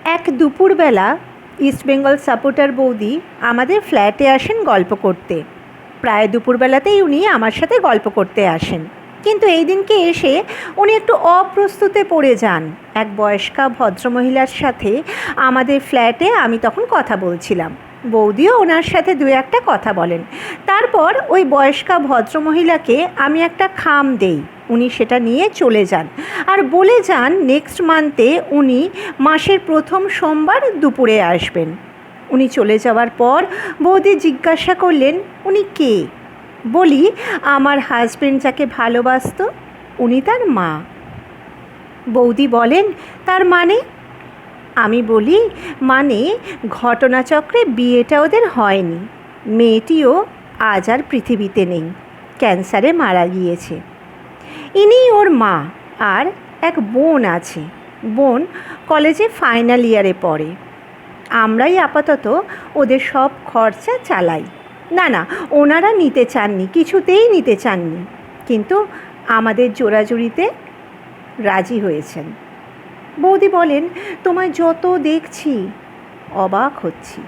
এক দুপুরবেলা ইস্টবেঙ্গল সাপোর্টার বৌদি আমাদের ফ্ল্যাটে আসেন গল্প করতে। প্রায় দুপুরবেলাতেই উনি আমার সাথে গল্প করতে আসেন, কিন্তু এই দিনকে এসে উনি একটু অপ্রস্তুতে পড়ে যান। এক বয়স্কা ভদ্রমহিলার সাথে আমাদের ফ্ল্যাটে আমি তখন কথা বলছিলাম। বৌদিও ওনার সাথে দু একটা কথা বলেন। তারপর ওই বয়স্কা ভদ্রমহিলাকে আমি একটা খাম দেই, উনি সেটা নিয়ে চলে যান আর বলে যান নেক্সট মান্থে উনি মাসের প্রথম সোমবার দুপুরে আসবেন। উনি চলে যাওয়ার পর বৌদি জিজ্ঞাসা করলেন উনি কে। বলি আমার হাজবেন্ড যাকে ভালোবাসতো উনি তার মা। বৌদি বলেন তার মানে? আমি বলি মানে ঘটনাচক্রে বিয়েটা ওদের হয়নি, মেয়েটিও আজ আর পৃথিবীতে নেই, ক্যান্সারে মারা গিয়েছে। ইনিই ওর মা, আর এক বোন আছে। বোন কলেজে ফাইনাল ইয়ারে পড়ে। আমরাই আপাতত ওদের সব খরচা চালাই। না না, ওনারা নিতে চাননি, কিছুতেই নিতে চাননি, কিন্তু আমাদের জোরাজুরিতে রাজি হয়েছেন। বৌদি বলেন তোমায় যত দেখছি অবাক হচ্ছি।